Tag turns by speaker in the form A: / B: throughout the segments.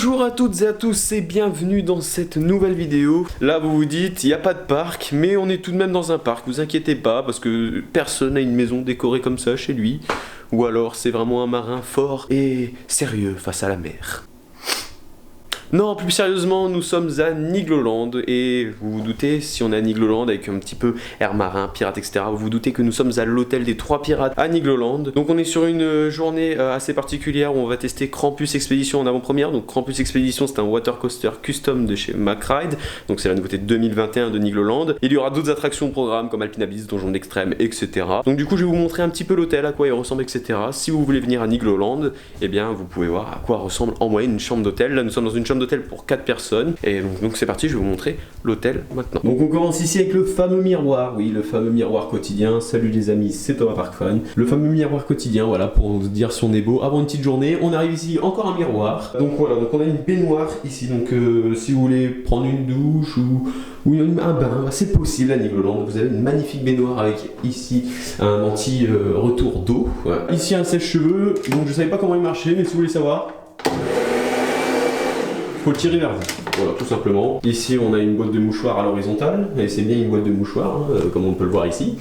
A: Bonjour à toutes et à tous et bienvenue dans cette nouvelle vidéo. Là vous vous dites, il n'y a pas de parc, mais on est tout de même dans un parc, vous inquiétez pas, parce que personne n'a une maison décorée comme ça chez lui. Ou alors c'est vraiment un marin fort et sérieux face à la mer. Non, plus sérieusement, nous sommes à Nigloland et vous vous doutez, si on est à Nigloland avec un petit peu air marin, pirate, etc., vous vous doutez que nous sommes à l'hôtel des 3 pirates à Nigloland. Donc on est sur une journée assez particulière où on va tester Krampus Expedition en avant-première. Donc Krampus Expedition, c'est un water coaster custom de chez McRide, donc c'est la nouveauté 2021 de Nigloland. Il y aura d'autres attractions au programme comme Alpine Abyss, Donjon d'Extrême, etc. Donc du coup je vais vous montrer un petit peu l'hôtel, à quoi il ressemble, etc. Si vous voulez venir à Nigloland, eh bien vous pouvez voir à quoi ressemble en moyenne une chambre d'hôtel. Là nous sommes dans une chambre d'hôtel pour 4 personnes et donc c'est parti, je vais vous montrer l'hôtel maintenant. Donc on commence ici avec le fameux miroir, oui, le fameux miroir quotidien. Salut les amis, c'est Thomas Parkfan. Le fameux miroir quotidien, voilà, pour vous dire si on est beau avant une petite journée. On arrive ici, encore un miroir. Donc voilà, donc on a une baignoire ici, donc si vous voulez prendre une douche ou un bain, c'est possible à Nigloland. Vous avez une magnifique baignoire avec ici un anti-retour d'eau. Voilà. Ici un sèche-cheveux, donc je savais pas comment il marchait, mais si vous voulez savoir, faut le tirer vers vous, voilà, tout simplement. Ici, on a une boîte de mouchoirs à l'horizontale, et c'est bien une boîte de mouchoirs, hein, comme on peut le voir ici.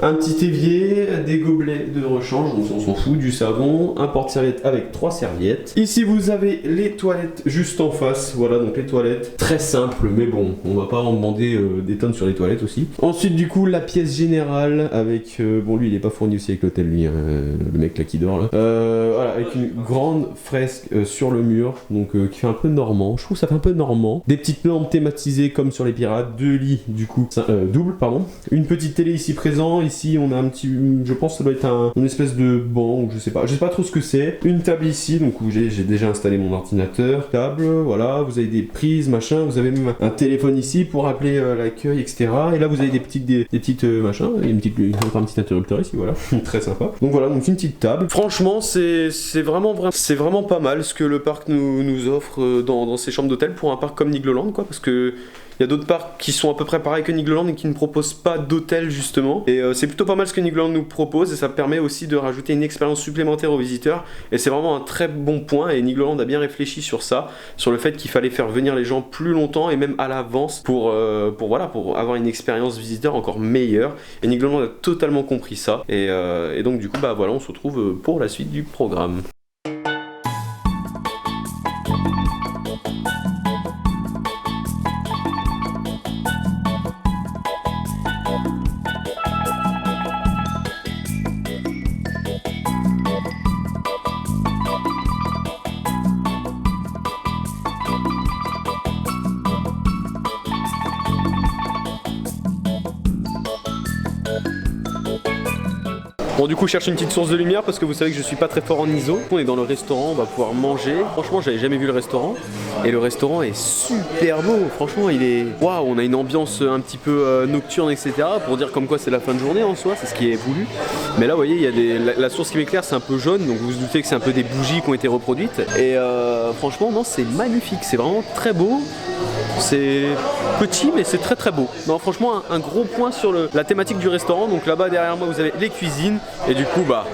A: Un petit évier, des gobelets de rechange, donc on s'en fout, du savon, un porte-serviette avec 3 serviettes. Ici, vous avez les toilettes juste en face, voilà, donc les toilettes, très simples, mais bon, on va pas en demander des tonnes sur les toilettes aussi. Ensuite, du coup, la pièce générale avec, bon, lui, il est pas fourni aussi avec l'hôtel, lui, le mec là qui dort, là. Voilà, avec une grande fresque sur le mur, donc qui fait un peu normand, je trouve que ça fait un peu normand. Des petites lampes thématisées comme sur les pirates, 2 lits, du coup, double, pardon. Une petite télé ici présent. Ici on a un petit, je pense que ça doit être une espèce de banc ou je sais pas trop ce que c'est. Une table ici, donc où j'ai déjà installé mon ordinateur. Table, voilà, vous avez des prises, machin, vous avez même un téléphone ici pour appeler l'accueil, etc. Et là vous avez des petites machins, et un petit interrupteur ici, voilà, très sympa. Donc voilà, donc une petite table. Franchement c'est vraiment pas mal ce que le parc nous offre dans ces chambres d'hôtel pour un parc comme Nigloland, quoi, parce que il y a d'autres parcs qui sont à peu près pareils que Nigloland et qui ne proposent pas d'hôtel justement. Et c'est plutôt pas mal ce que Nigloland nous propose et ça permet aussi de rajouter une expérience supplémentaire aux visiteurs. Et c'est vraiment un très bon point et Nigloland a bien réfléchi sur ça, sur le fait qu'il fallait faire venir les gens plus longtemps et même à l'avance pour avoir une expérience visiteur encore meilleure. Et Nigloland a totalement compris ça. Et donc du coup bah voilà, on se retrouve pour la suite du programme. Bon du coup je cherche une petite source de lumière parce que vous savez que je suis pas très fort en ISO. On est dans le restaurant, on va pouvoir manger. Franchement j'avais jamais vu le restaurant. Et le restaurant est super beau. Franchement il est... Waouh, on a une ambiance un petit peu nocturne, etc. Pour dire comme quoi c'est la fin de journée en soi, c'est ce qui est voulu. Mais là vous voyez, il y a la source qui m'éclaire, c'est un peu jaune. Donc vous vous doutez que c'est un peu des bougies qui ont été reproduites. Et franchement non, c'est magnifique, c'est vraiment très beau. C'est petit mais c'est très très beau. Non franchement un gros point sur la thématique du restaurant. Donc là-bas derrière moi vous avez les cuisines et du coup bah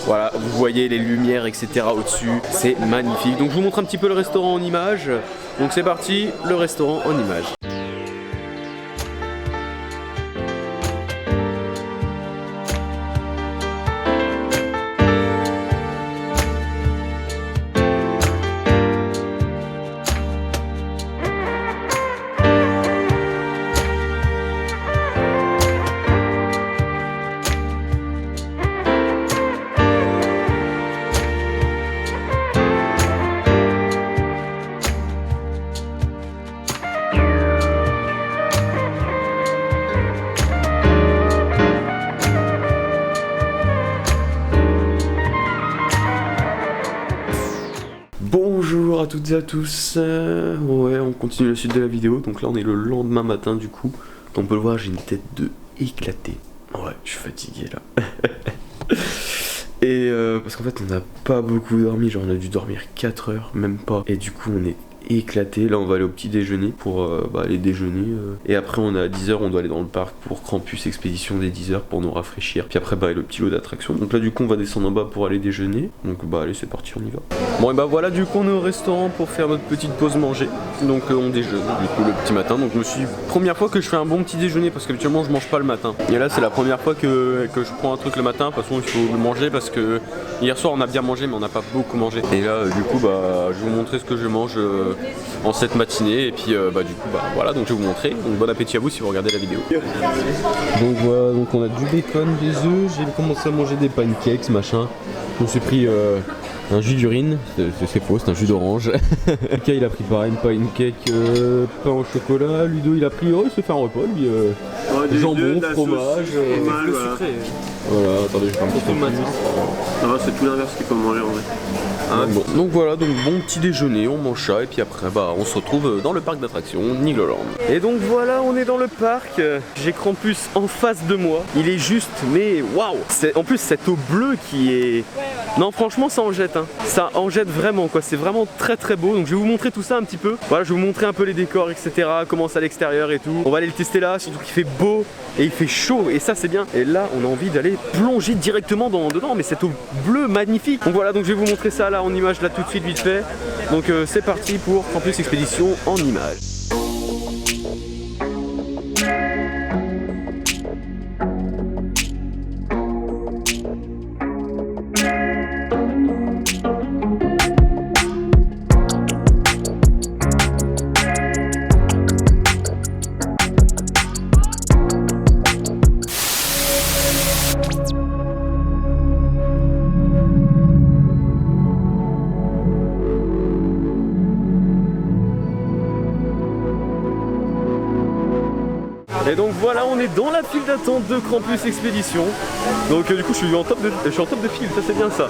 A: voilà, vous voyez les lumières etc au-dessus, c'est magnifique. Donc je vous montre un petit peu le restaurant en images. Donc c'est parti, le restaurant en images. Bonjour à toutes et à tous, ouais on continue la suite de la vidéo, donc là on est le lendemain matin du coup, on peut le voir j'ai une tête de éclaté, ouais je suis fatigué là, et parce qu'en fait on n'a pas beaucoup dormi, genre on a dû dormir 4 heures, même pas, et du coup on est éclaté. Là on va aller au petit déjeuner pour aller déjeuner. Et après on est à 10h, on doit aller dans le parc pour Krampus Expédition dès 10h pour nous rafraîchir. Puis après le petit lot d'attractions. Donc là du coup on va descendre en bas pour aller déjeuner. Donc allez c'est parti, on y va. Bon et voilà du coup on est au restaurant pour faire notre petite pause manger. Donc on déjeune du coup le petit matin. Donc je me suis dit, première fois que je fais un bon petit déjeuner parce qu'habituellement je mange pas le matin. Et là c'est la première fois que je prends un truc le matin. De toute façon il faut le manger parce que hier soir on a bien mangé mais on n'a pas beaucoup mangé. Et là du coup je vais vous montrer ce que je mange en cette matinée. Et puis du coup voilà, donc je vais vous montrer. Donc bon appétit à vous si vous regardez la vidéo. Donc voilà, donc on a du bacon, des œufs, j'ai commencé à manger des pancakes machin. Je me suis pris un jus d'urine, c'est faux, c'est un jus d'orange. Mika il a pris pareil, une pancake pain au chocolat. Ludo il a pris, il se fait un repas lui, jambon, fromage,
B: le sucré.
A: Voilà, attendez, je vais faire un petit peu matin.
B: C'est tout l'inverse qu'il faut manger en vrai.
A: Donc voilà, donc bon petit déjeuner, on mange ça et puis après on se retrouve dans le parc d'attractions Nigloland. Et donc voilà, on est dans le parc, j'ai Krampus en face de moi, il est juste, mais waouh. En plus cette eau bleue qui est... Non franchement ça en jette, ça en jette vraiment quoi, c'est vraiment très très beau. Donc je vais vous montrer tout ça un petit peu, voilà je vais vous montrer un peu les décors etc, comment c'est à l'extérieur et tout. On va aller le tester là, surtout qu'il fait beau et il fait chaud et ça c'est bien. Et là on a envie d'aller plonger directement dedans, mais cette eau bleue magnifique. Donc voilà, donc je vais vous montrer ça là en image là tout de suite vite fait. Donc c'est parti pour Krampus Expédition en images. Et donc voilà, on est dans la file d'attente de Krampus Expédition. Donc du coup je suis en top de file, ça c'est bien ça.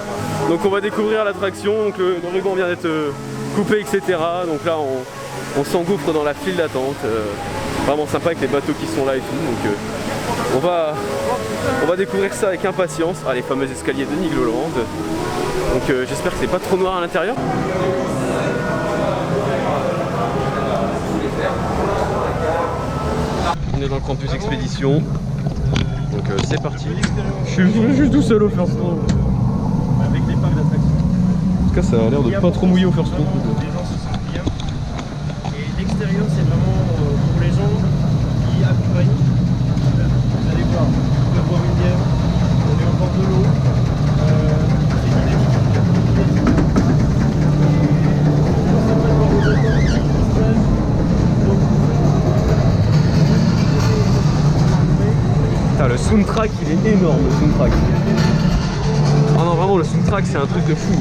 A: Donc on va découvrir l'attraction, donc le ruban vient d'être coupé etc. Donc là on s'engouffre dans la file d'attente. Vraiment sympa avec les bateaux qui sont là et tout. Donc on va découvrir ça avec impatience. Ah, les fameux escaliers de Nigloland. Donc j'espère que c'est pas trop noir à l'intérieur. On est dans le Krampus Expédition, donc c'est parti. Je suis tout seul au first row. Avec les parcs d'attractions. En tout cas ça a l'air de pas trop mouiller au first row.
B: Les gens se sentent bien. Et l'extérieur c'est vraiment pour les gens qui accompagnent. Vous allez voir, on peut boire une bière, on est en bord de l'eau. C'est dynamique.
A: Le soundtrack il est énorme, le soundtrack. Ah non vraiment le soundtrack c'est un truc de fou.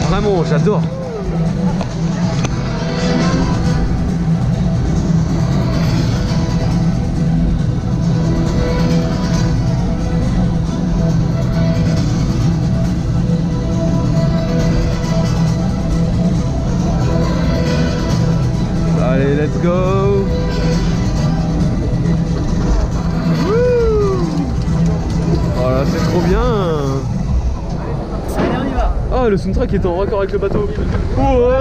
A: Vraiment j'adore. Allez let's go. Voilà, c'est trop bien.
B: Allez, on y va.
A: Ah, le soundtrack est en raccord avec le bateau. Ouais.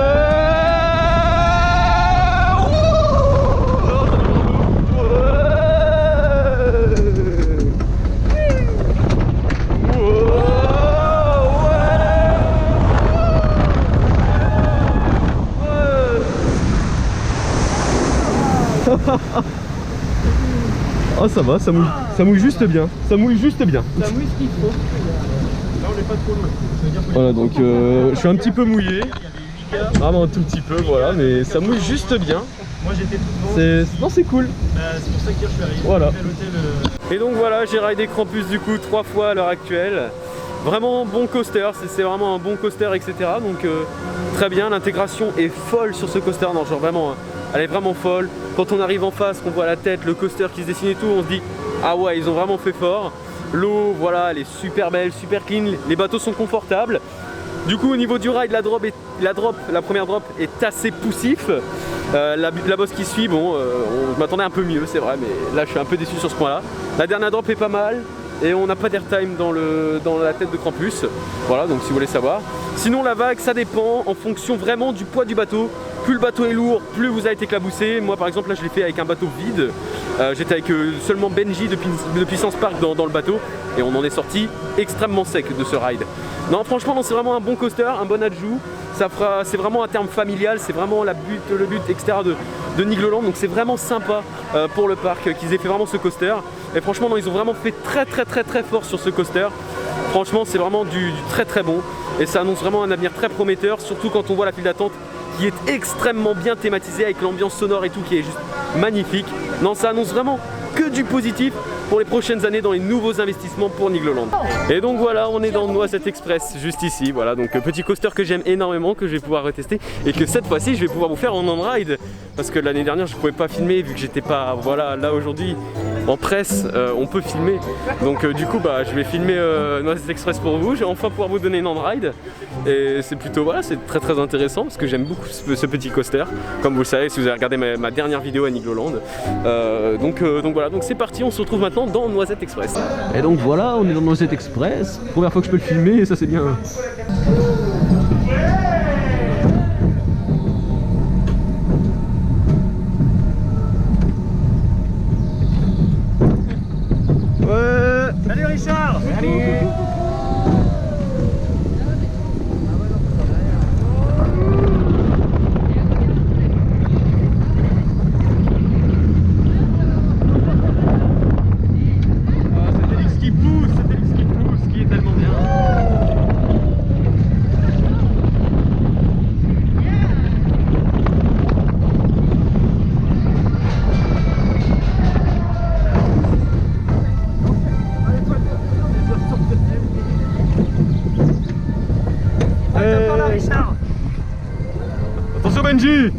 A: Ah ça va, ça mouille juste bien. Ça mouille juste bien.
B: Ça mouille ce qu'il faut. Là on n'est pas trop loin.
A: Voilà donc je suis un petit peu mouillé. Vraiment un tout petit peu voilà, mais ça mouille juste bien.
B: Moi j'étais tout devant.
A: Non c'est cool.
B: C'est pour ça que hier je suis arrivé.
A: Voilà. Et donc voilà, j'ai raidé Krampus du coup 3 fois à l'heure actuelle. Vraiment bon coaster, c'est vraiment un bon coaster etc. Donc très bien, l'intégration est folle sur ce coaster. Non genre vraiment, elle est vraiment folle. Quand on arrive en face, qu'on voit la tête, le coaster qui se dessine et tout, on se dit ah ouais ils ont vraiment fait fort. L'eau voilà elle est super belle, super clean, les bateaux sont confortables. Du coup au niveau du ride, la première drop est assez poussif. La bosse qui suit, bon, on m'attendait un peu mieux c'est vrai, mais là je suis un peu déçu sur ce point là. La dernière drop est pas mal. Et on n'a pas d'airtime dans la tête de Krampus. Voilà, donc si vous voulez savoir. Sinon la vague, ça dépend en fonction vraiment du poids du bateau. plus le bateau est lourd, plus vous allez être éclaboussé. Moi par exemple là je l'ai fait avec un bateau vide. J'étais avec seulement Benji de Puissance Park dans le bateau et on en est sorti extrêmement sec de ce ride. Non franchement c'est vraiment un bon coaster, un bon ajout. C'est vraiment un terme familial, c'est vraiment le but etc. de Nigloland, donc c'est vraiment sympa pour le parc qu'ils aient fait vraiment ce coaster. Et franchement non, ils ont vraiment fait très fort sur ce coaster. Franchement c'est vraiment du très bon et ça annonce vraiment un avenir très prometteur, surtout quand on voit la file d'attente qui est extrêmement bien thématisée avec l'ambiance sonore et tout qui est juste magnifique. Non, ça annonce vraiment que du positif pour les prochaines années dans les nouveaux investissements pour Nigloland. Et donc voilà, on est dans Noisette Express juste ici, voilà, donc petit coaster que j'aime énormément, que je vais pouvoir retester et que cette fois-ci je vais pouvoir vous faire en on-ride parce que l'année dernière je pouvais pas filmer vu que j'étais pas, voilà, là aujourd'hui en presse on peut filmer, donc du coup bah je vais filmer Noisette Express pour vous, je vais enfin pouvoir vous donner une on-ride et c'est plutôt, voilà, c'est très intéressant parce que j'aime beaucoup ce petit coaster, comme vous le savez si vous avez regardé ma dernière vidéo à Nigloland. Donc voilà, donc c'est parti, on se retrouve maintenant dans Noisette Express. Et donc voilà, on est dans Noisette Express, première fois que je peux le filmer et ça c'est bien. Ouais.
B: Salut Richard. Salut.
A: Attention Benji.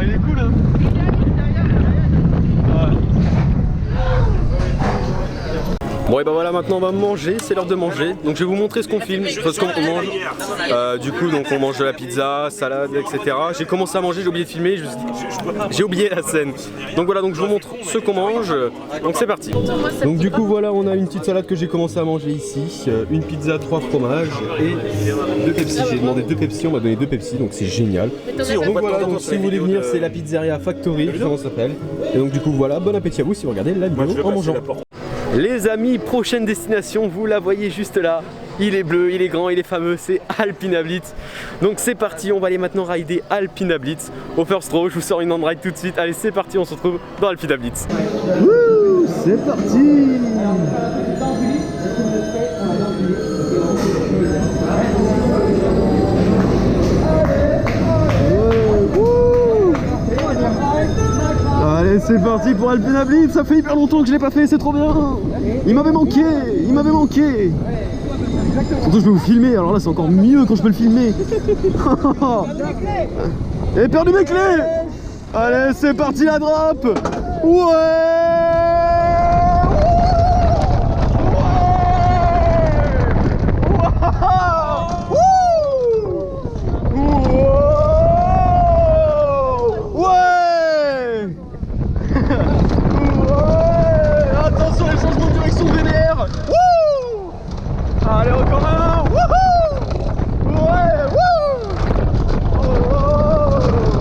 A: Elle est cool hein. Bon et bah voilà, maintenant on va manger, c'est l'heure de manger. Donc je vais vous montrer ce qu'on filme, ce qu'on mange. Du coup donc on mange de la pizza, salade, etc. J'ai commencé à manger, j'ai oublié de filmer, j'ai oublié la scène. Donc voilà, donc je vous montre ce qu'on mange. Donc c'est parti. Donc du coup voilà, on a une petite salade que j'ai commencé à manger ici, une pizza, 3 fromages et 2 Pepsi. J'ai demandé 2 Pepsi, on m'a donné 2 Pepsi, donc c'est génial. Donc voilà, donc si vous voulez venir, c'est la pizzeria Factory, comment ça s'appelle. Et donc du coup voilà, bon appétit à vous si vous regardez la vidéo en mangeant. Les amis, prochaine destination, vous la voyez juste là. Il est bleu, il est grand, il est fameux, c'est Alpina Blitz. Donc c'est parti, on va aller maintenant rider Alpina Blitz. Au first row, je vous sors une on-ride tout de suite. Allez, c'est parti, on se retrouve dans Alpina Blitz. Wouh, c'est parti. Allez, c'est parti pour Alpina Blitz, ça fait hyper longtemps que je l'ai pas fait, c'est trop bien. Il m'avait manqué, il m'avait manqué. Surtout je vais vous filmer, alors là c'est encore mieux quand je peux le filmer. J'ai perdu mes clés. Allez, c'est parti la drop. Ouais. Attention les changements de direction vénère. Allez encore un. Ouais.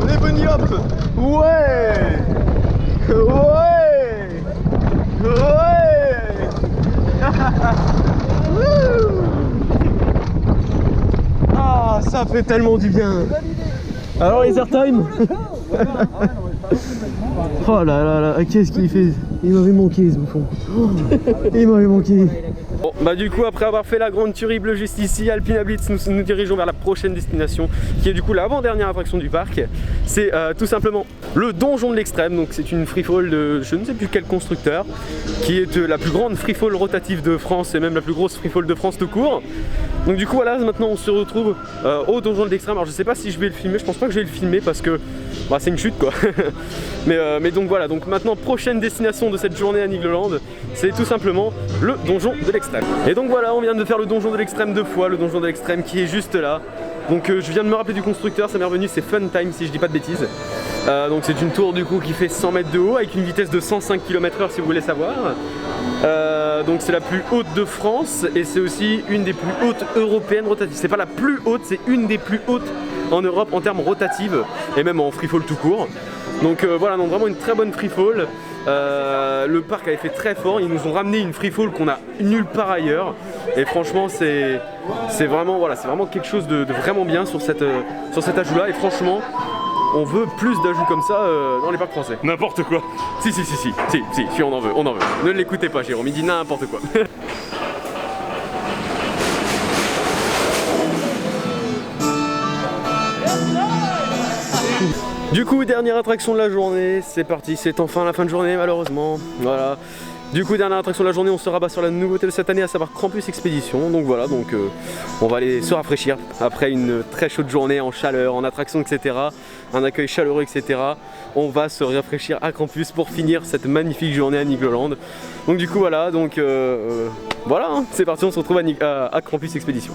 A: Les bunny hop. Ouais. Ah, ça fait tellement du bien. Alors les airtime. Oh là là, qu'est-ce qu'il fait? Il m'avait manqué ce bouffon. Il m'avait manqué. Bon bah du coup après avoir fait la grande tuerie bleue juste ici, Alpina Blitz, nous dirigeons vers la prochaine destination qui est du coup l'avant-dernière attraction du parc. C'est tout simplement le donjon de l'extrême, donc c'est une freefall de je ne sais plus quel constructeur qui est la plus grande freefall rotative de France et même la plus grosse freefall de France tout court. Donc du coup voilà, maintenant on se retrouve au donjon de l'extrême. Alors je sais pas si je vais le filmer, je pense pas que je vais le filmer parce que bah, c'est une chute quoi. mais donc voilà, donc maintenant prochaine destination de cette journée à Nigloland, c'est tout simplement le donjon de l'extrême. l'extrême. Et donc voilà, on vient de faire le donjon de l'extrême 2 fois, le donjon de l'extrême qui est juste là. Donc je viens de me rappeler du constructeur, ça m'est revenu, c'est Fun Time si je dis pas de bêtises. Donc c'est une tour du coup qui fait 100 mètres de haut avec une vitesse de 105 km/h si vous voulez savoir. Donc c'est la plus haute de France et c'est aussi une des plus hautes européennes rotatives. C'est pas la plus haute, c'est une des plus hautes en Europe en termes rotatives et même en freefall tout court. Donc voilà, donc vraiment une très bonne freefall. Le parc avait fait très fort, ils nous ont ramené une freefall qu'on a nulle part ailleurs et franchement c'est vraiment, voilà, c'est vraiment quelque chose de vraiment bien sur cet ajout là et franchement on veut plus d'ajouts comme ça dans les parcs français.
C: N'importe quoi.
A: Si, on en veut, on en veut. Ne l'écoutez pas Jérôme, il dit n'importe quoi. Du coup, dernière attraction de la journée, c'est parti, c'est enfin la fin de journée malheureusement, voilà. Du coup, dernière attraction de la journée, on se rabat sur la nouveauté de cette année, à savoir Krampus Expédition. Donc voilà, donc on va aller se rafraîchir après une très chaude journée en chaleur, en attraction, etc. Un accueil chaleureux, etc. On va se rafraîchir à Krampus pour finir cette magnifique journée à Nigloland. Donc du coup voilà, donc voilà, hein, c'est parti, on se retrouve à Krampus Expédition.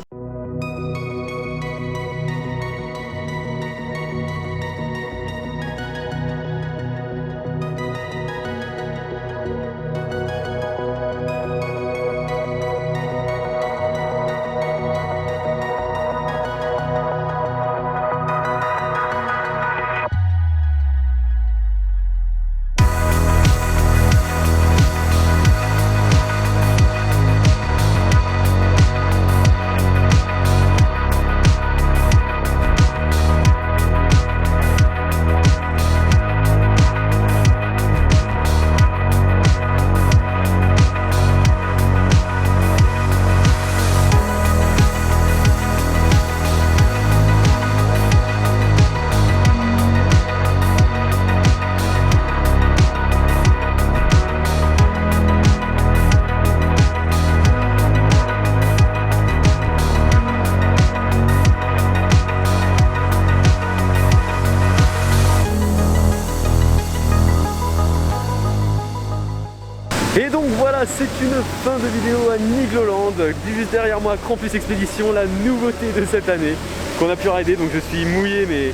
A: Et donc voilà, c'est une fin de vidéo à Nigloland. Juste derrière moi, Krampus Expédition, la nouveauté de cette année qu'on a pu rider. Donc je suis mouillé, mais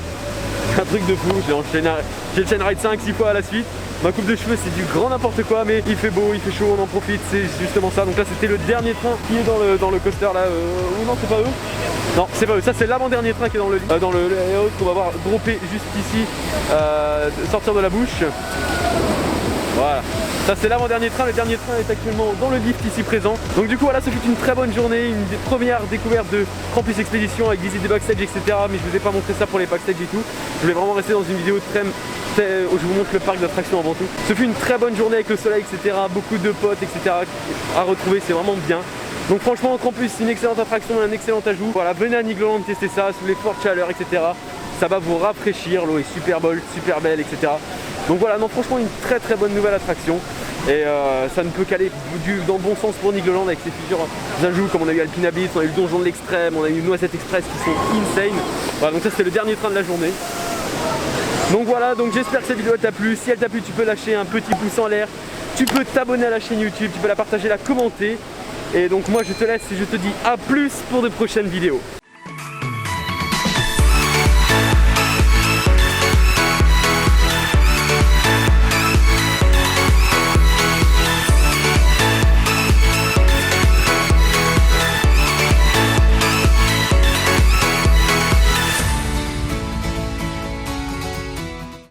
A: un truc de fou. J'ai le chain ride 5-6 fois à la suite. Ma coupe de cheveux, c'est du grand n'importe quoi, mais il fait beau, il fait chaud, on en profite, c'est justement ça. Donc là, c'était le dernier train qui est dans le coaster là. Ou non, c'est pas eux. Non, c'est pas eux. Ça, c'est l'avant-dernier train qui est dans le layout qu'on va voir dropper juste ici, sortir de la bouche. Voilà. Ça c'est l'avant-dernier train, le dernier train est actuellement dans le lift ici présent. Donc du coup voilà, ce fut une très bonne journée, une des premières découvertes de Krampus Expédition avec visite des backstage, etc. Mais je vous ai pas montré ça pour les backstage et tout. Je voulais vraiment rester dans une vidéo très où je vous montre le parc d'attractions avant tout. Ce fut une très bonne journée avec le soleil, etc. Beaucoup de potes, etc. à retrouver, c'est vraiment bien. Donc franchement Krampus, c'est une excellente attraction, un excellent ajout. Voilà, venez à Nigloland tester ça sous les fortes chaleurs, etc. Ça va vous rafraîchir, l'eau est super belle, etc. Donc voilà, non franchement une très bonne nouvelle attraction. Et ça ne peut qu'aller dans le bon sens pour Nigloland avec ses futurs ajouts comme on a eu Alpina Blitz, on a eu le donjon de l'extrême, on a eu Noisette Express qui sont insane. Voilà, donc ça c'était le dernier train de la journée. Donc voilà, donc j'espère que cette vidéo t'a plu. Si elle t'a plu, tu peux lâcher un petit pouce en l'air, tu peux t'abonner à la chaîne YouTube, tu peux la partager, la commenter. Et donc moi je te laisse et je te dis à plus pour de prochaines vidéos.